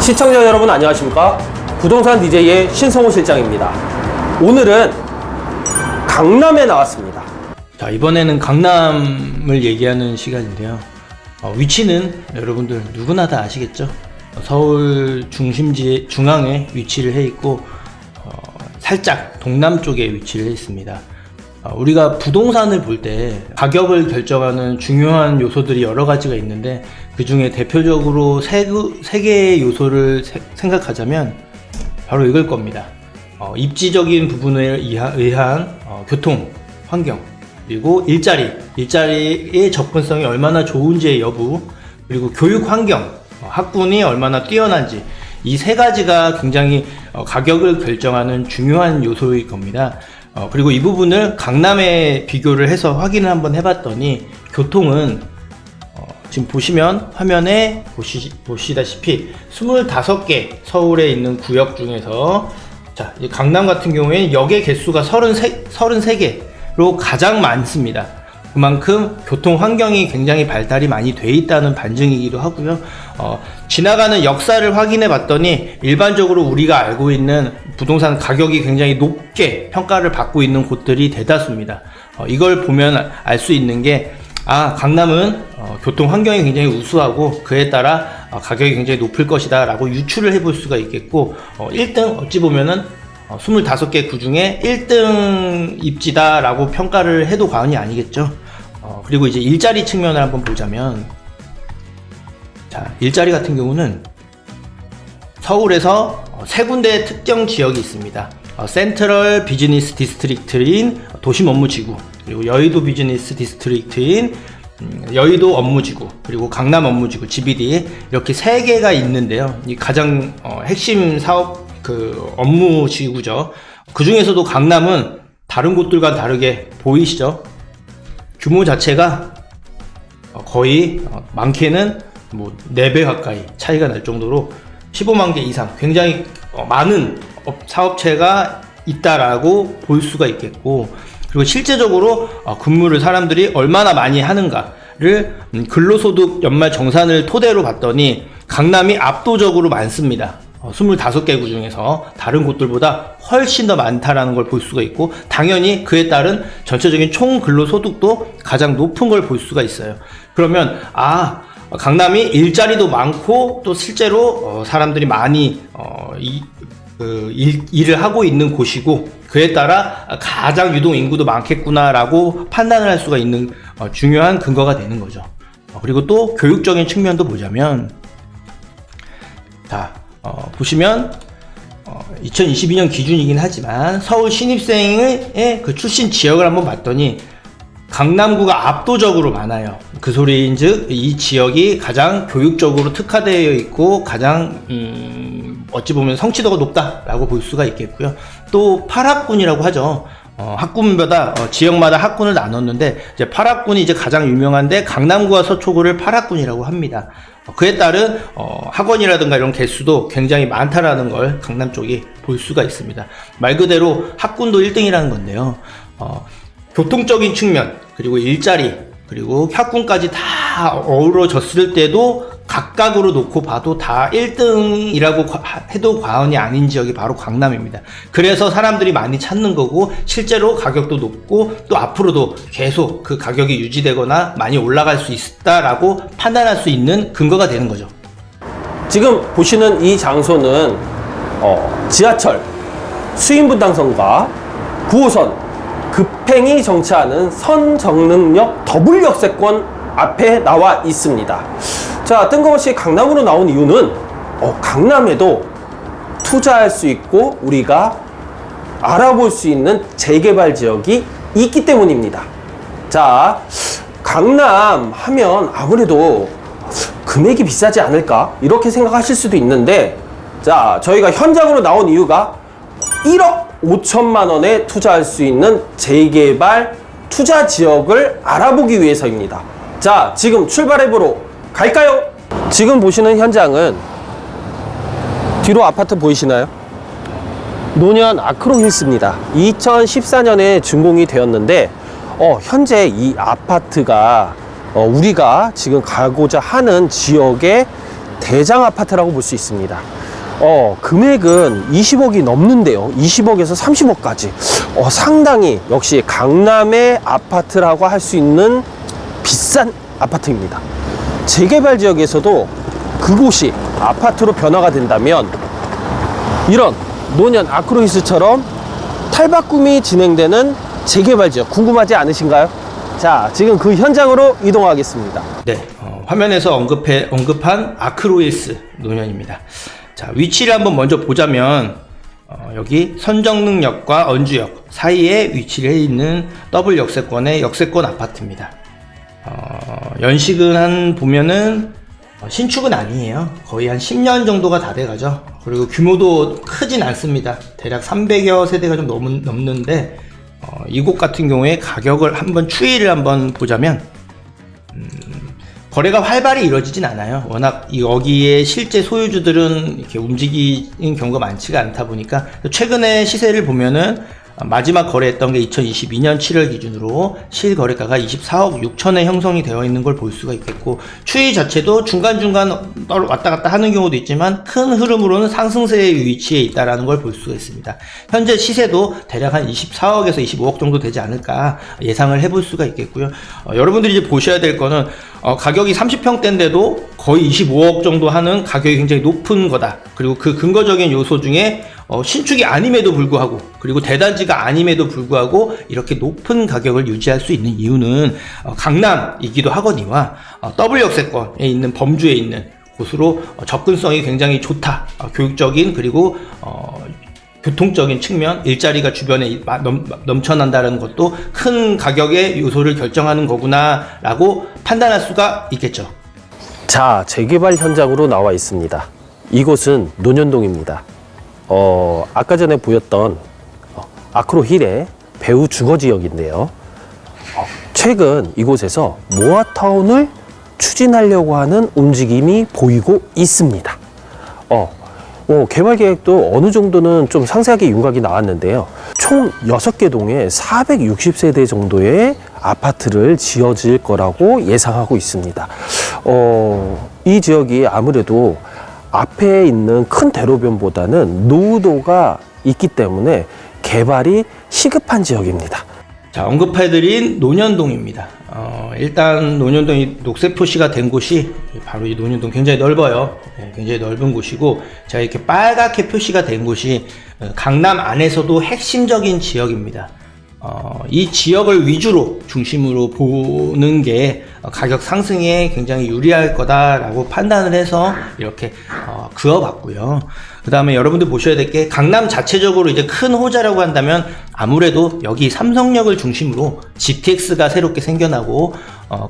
시청자 여러분 안녕하십니까? 부동산 DJ의 신성호 실장입니다. 오늘은 강남에 나왔습니다. 자, 이번에는 강남을 얘기하는 시간인데요. 위치는 여러분들 누구나 다 아시겠죠? 서울 중심지 중앙에 위치를 해 있고 살짝 동남쪽에 위치를 해 있습니다. 우리가 부동산을 볼 때 가격을 결정하는 중요한 요소들이 여러 가지가 있는데, 그 중에 대표적으로 세 개의 요소를 생각하자면 바로 이걸 겁니다. 입지적인 부분에 의한 교통, 환경, 그리고 일자리의 접근성이 얼마나 좋은지의 여부, 그리고 교육 환경, 학군이 얼마나 뛰어난지, 이 세 가지가 굉장히 가격을 결정하는 중요한 요소일 겁니다. 그리고 이 부분을 강남에 비교를 해서 확인을 한번 해봤더니, 교통은 지금 보시면 화면에 보시다시피 25개 서울에 있는 구역 중에서, 자, 강남 같은 경우에 역의 개수가 33개로 가장 많습니다. 그만큼 교통 환경이 굉장히 발달이 많이 돼 있다는 반증이기도 하고요. 지나가는 역사를 확인해 봤더니 일반적으로 우리가 알고 있는 부동산 가격이 굉장히 높게 평가를 받고 있는 곳들이 대다수입니다. 이걸 보면 알 수 있는 게, 강남은 교통 환경이 굉장히 우수하고 그에 따라 가격이 굉장히 높을 것이다 라고 유추를 해볼 수가 있겠고, 1등 어찌 보면은 25개 구 중에 1등 입지다 라고 평가를 해도 과언이 아니겠죠. 그리고 이제 일자리 측면을 한번 보자면, 자, 일자리 같은 경우는 서울에서 세 군데의 특정 지역이 있습니다. 센트럴 비즈니스 디스트릭트인 도심 업무지구, 그리고 여의도 비즈니스 디스트릭트인 여의도 업무지구, 그리고 강남 업무지구 GBD, 이렇게 세 개가 있는데요. 이 가장 핵심 사업 업무지구죠. 그 중에서도 강남은 다른 곳들과 다르게 보이시죠? 규모 자체가 거의 많게는 4배 가까이 차이가 날 정도로 15만 개 이상 굉장히 많은 사업체가 있다라고 볼 수가 있겠고, 그리고 실제적으로 근무를 사람들이 얼마나 많이 하는가를 근로소득 연말 정산을 토대로 봤더니 강남이 압도적으로 많습니다. 25개 구 중에서 다른 곳들보다 훨씬 더 많다라는 걸 볼 수가 있고, 당연히 그에 따른 전체적인 총 근로소득도 가장 높은 걸 볼 수가 있어요. 그러면 강남이 일자리도 많고 또 실제로 사람들이 많이 일을 하고 있는 곳이고, 그에 따라 가장 유동 인구도 많겠구나라고 판단을 할 수가 있는 중요한 근거가 되는 거죠. 그리고 또 교육적인 측면도 보자면, 자, 보시면 2022년 기준이긴 하지만 서울 신입생의 그 출신 지역을 한번 봤더니 강남구가 압도적으로 많아요. 그 소리인즉 이 지역이 가장 교육적으로 특화되어 있고 가장 어찌 보면 성취도가 높다라고 볼 수가 있겠고요. 또 8학군이라고 하죠. 학군마다 지역마다 학군을 나눴는데, 이제 8학군이 이제 가장 유명한데 강남구와 서초구를 8학군이라고 합니다. 그에 따른 학원이라든가 이런 개수도 굉장히 많다라는 걸 강남 쪽이 볼 수가 있습니다. 말 그대로 학군도 1등이라는 건데요. 교통적인 측면, 그리고 일자리, 그리고 학군까지 다 어우러졌을 때도 각각으로 놓고 봐도 다 1등이라고 해도 과언이 아닌 지역이 바로 강남입니다. 그래서 사람들이 많이 찾는 거고, 실제로 가격도 높고 또 앞으로도 계속 그 가격이 유지되거나 많이 올라갈 수 있다라고 판단할 수 있는 근거가 되는 거죠. 지금 보시는 이 장소는 지하철 수인분당선과 9호선 급행이 정차하는 선정릉역 더블 역세권 앞에 나와 있습니다. 자, 뜬금없이 강남으로 나온 이유는 강남에도 투자할 수 있고 우리가 알아볼 수 있는 재개발 지역이 있기 때문입니다. 자, 강남 하면 아무래도 금액이 비싸지 않을까 이렇게 생각하실 수도 있는데, 자, 저희가 현장으로 나온 이유가 1억 5천만 원에 투자할 수 있는 재개발 투자 지역을 알아보기 위해서입니다. 자, 지금 출발해보러 갈까요? 지금 보시는 현장은 뒤로 아파트 보이시나요? 노년 아크로힐스입니다. 2014년에 준공이 되었는데 현재 이 아파트가 우리가 지금 가고자 하는 지역의 대장 아파트라고 볼 수 있습니다. 금액은 20억이 넘는데요. 20억에서 30억까지. 상당히 역시 강남의 아파트라고 할 수 있는 비싼 아파트입니다. 재개발 지역에서도 그곳이 아파트로 변화가 된다면 이런 노년 아크로히스처럼 탈바꿈이 진행되는 재개발 지역 궁금하지 않으신가요? 자, 지금 그 현장으로 이동하겠습니다. 네, 화면에서 언급한 아크로히스 노년입니다. 자, 위치를 한번 먼저 보자면 여기 선정릉역과 언주역 사이에 위치해 있는 더블 역세권의 역세권 아파트입니다. 연식은 한 보면은 신축은 아니에요. 거의 한 10년 정도가 다 돼가죠. 그리고 규모도 크진 않습니다. 대략 300여 세대가 좀 넘는데 이곳 같은 경우에 가격을 한번 추이를 한번 보자면 거래가 활발히 이루어지진 않아요. 워낙 여기에 실제 소유주들은 이렇게 움직이는 경우가 많지가 않다 보니까 최근에 시세를 보면은 마지막 거래했던 게 2022년 7월 기준으로 실거래가가 24억 6천에 형성이 되어 있는 걸 볼 수가 있겠고, 추이 자체도 중간중간 왔다 갔다 하는 경우도 있지만 큰 흐름으로는 상승세에 위치해 있다는 걸 볼 수가 있습니다. 현재 시세도 대략 한 24억에서 25억 정도 되지 않을까 예상을 해볼 수가 있겠고요. 여러분들이 이제 보셔야 될 거는 가격이 30평대인데도 거의 25억 정도 하는 가격이 굉장히 높은 거다. 그리고 그 근거적인 요소 중에 신축이 아님에도 불구하고, 그리고 대단지가 아님에도 불구하고 이렇게 높은 가격을 유지할 수 있는 이유는 강남이기도 하거니와 더블 역세권에 있는 범주에 있는 곳으로 접근성이 굉장히 좋다. 교육적인 그리고 교통적인 측면, 일자리가 주변에 넘쳐난다는 것도 큰 가격의 요소를 결정하는 거구나 라고 판단할 수가 있겠죠. 자, 재개발 현장으로 나와 있습니다. 이곳은 논현동입니다. 아까 전에 보였던 아크로힐의 배후 주거 지역인데요. 최근 이곳에서 모아타운을 추진하려고 하는 움직임이 보이고 있습니다. 개발 계획도 어느 정도는 좀 상세하게 윤곽이 나왔는데요. 총 6개 동에 460세대 정도의 아파트를 지어질 거라고 예상하고 있습니다. 이 지역이 아무래도 앞에 있는 큰 대로변보다는 노후도가 있기 때문에 개발이 시급한 지역입니다. 자, 언급해드린 논현동입니다. 일단 논현동이 녹색 표시가 된 곳이 바로 이 논현동 굉장히 넓어요. 굉장히 넓은 곳이고, 자, 이렇게 빨갛게 표시가 된 곳이 강남 안에서도 핵심적인 지역입니다. 이 지역을 위주로 중심으로 보는 게 가격 상승에 굉장히 유리할 거다라고 판단을 해서 이렇게 그어봤고요. 그 다음에 여러분들 보셔야 될 게, 강남 자체적으로 이제 큰 호재라고 한다면 아무래도 여기 삼성역을 중심으로 GTX가 새롭게 생겨나고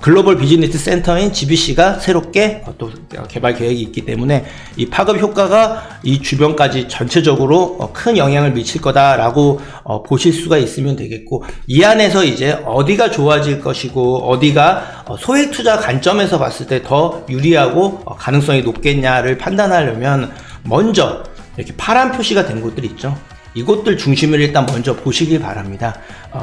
글로벌 비즈니스 센터인 GBC가 새롭게 또 개발 계획이 있기 때문에 이 파급 효과가 이 주변까지 전체적으로 큰 영향을 미칠 거다라고 보실 수가 있으면 되겠고, 이 안에서 이제 어디가 좋아질 것이고 어디가 소액 투자 관점에서 봤을 때 더 유리하고 가능성이 높겠냐를 판단하려면 먼저 이렇게 파란 표시가 된 곳들 있죠. 이곳들 중심을 일단 먼저 보시길 바랍니다.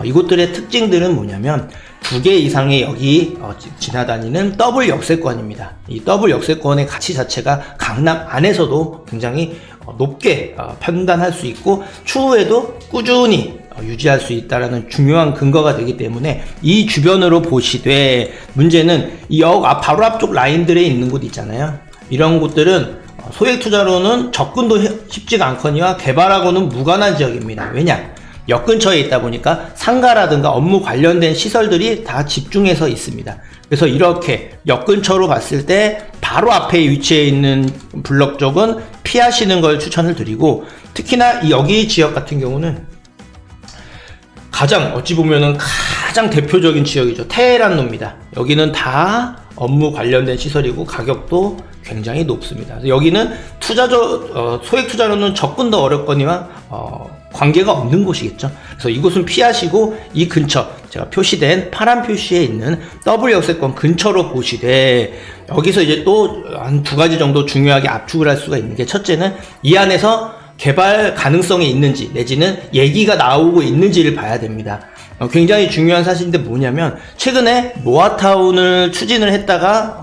이곳들의 특징들은 뭐냐면 2개 이상의 여기 지나다니는 더블 역세권입니다. 이 더블 역세권의 가치 자체가 강남 안에서도 굉장히 높게 판단할 수 있고, 추후에도 꾸준히 유지할 수 있다는 중요한 근거가 되기 때문에 이 주변으로 보시되, 문제는 이 역 바로 앞쪽 라인들에 있는 곳 있잖아요. 이런 곳들은 소액 투자로는 접근도 쉽지가 않거니와 개발하고는 무관한 지역입니다. 왜냐? 역 근처에 있다 보니까 상가라든가 업무 관련된 시설들이 다 집중해서 있습니다. 그래서 이렇게 역 근처로 봤을 때 바로 앞에 위치해 있는 블럭 쪽은 피하시는 걸 추천을 드리고, 특히나 여기 지역 같은 경우는 가장 어찌 보면은 가장 대표적인 지역이죠. 테헤란로입니다. 여기는 다 업무 관련된 시설이고 가격도 굉장히 높습니다. 여기는 소액 투자로는 접근도 어렵거니와 관계가 없는 곳이겠죠. 그래서 이곳은 피하시고, 이 근처 제가 표시된 파란 표시에 있는 더블 역세권 근처로 보시되, 여기서 이제 또 한 2가지 정도 중요하게 압축을 할 수가 있는 게, 첫째는 이 안에서 개발 가능성이 있는지 내지는 얘기가 나오고 있는지를 봐야 됩니다. 굉장히 중요한 사실인데 뭐냐면 최근에 모아타운을 추진을 했다가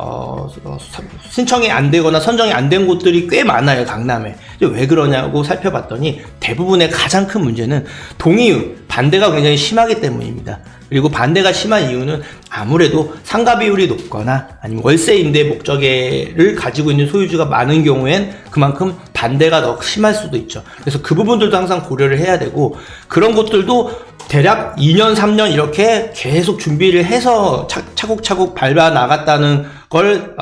신청이 안 되거나 선정이 안 된 곳들이 꽤 많아요, 강남에. 왜 그러냐고 살펴봤더니 대부분의 가장 큰 문제는 동의율, 반대가 굉장히 심하기 때문입니다. 그리고 반대가 심한 이유는 아무래도 상가 비율이 높거나 아니면 월세 임대 목적을 가지고 있는 소유주가 많은 경우엔 그만큼 반대가 더 심할 수도 있죠. 그래서 그 부분들도 항상 고려를 해야 되고, 그런 곳들도 대략 2년, 3년 이렇게 계속 준비를 해서 차곡차곡 밟아 나갔다는 걸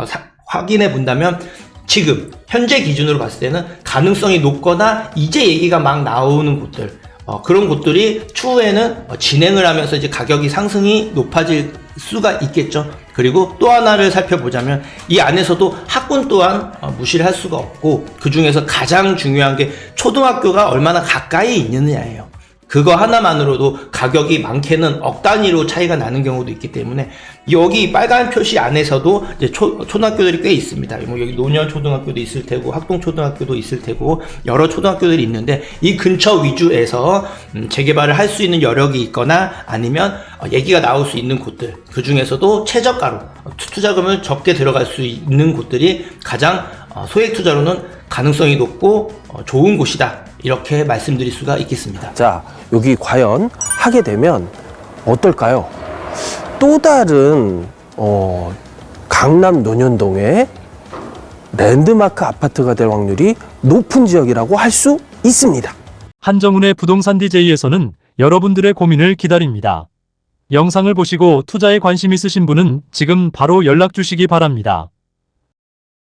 확인해 본다면 지금 현재 기준으로 봤을 때는 가능성이 높거나 이제 얘기가 막 나오는 곳들, 그런 곳들이 추후에는 진행을 하면서 이제 가격이 상승이 높아질 수가 있겠죠. 그리고 또 하나를 살펴보자면 이 안에서도 학군 또한 무시를 할 수가 없고, 그 중에서 가장 중요한 게 초등학교가 얼마나 가까이 있느냐예요. 그거 하나만으로도 가격이 많게는 억 단위로 차이가 나는 경우도 있기 때문에 여기 빨간 표시 안에서도 이제 초등학교들이 꽤 있습니다. 뭐 여기 노년 초등학교도 있을 테고 학동 초등학교도 있을 테고 여러 초등학교들이 있는데, 이 근처 위주에서 재개발을 할 수 있는 여력이 있거나 아니면 얘기가 나올 수 있는 곳들, 그 중에서도 최저가로 투자금을 적게 들어갈 수 있는 곳들이 가장 소액 투자로는 가능성이 높고 좋은 곳이다, 이렇게 말씀드릴 수가 있겠습니다. 자, 여기 과연 하게 되면 어떨까요? 또 다른 강남 논현동의 랜드마크 아파트가 될 확률이 높은 지역이라고 할 수 있습니다. 한정훈의 부동산 DJ에서는 여러분들의 고민을 기다립니다. 영상을 보시고 투자에 관심 있으신 분은 지금 바로 연락 주시기 바랍니다.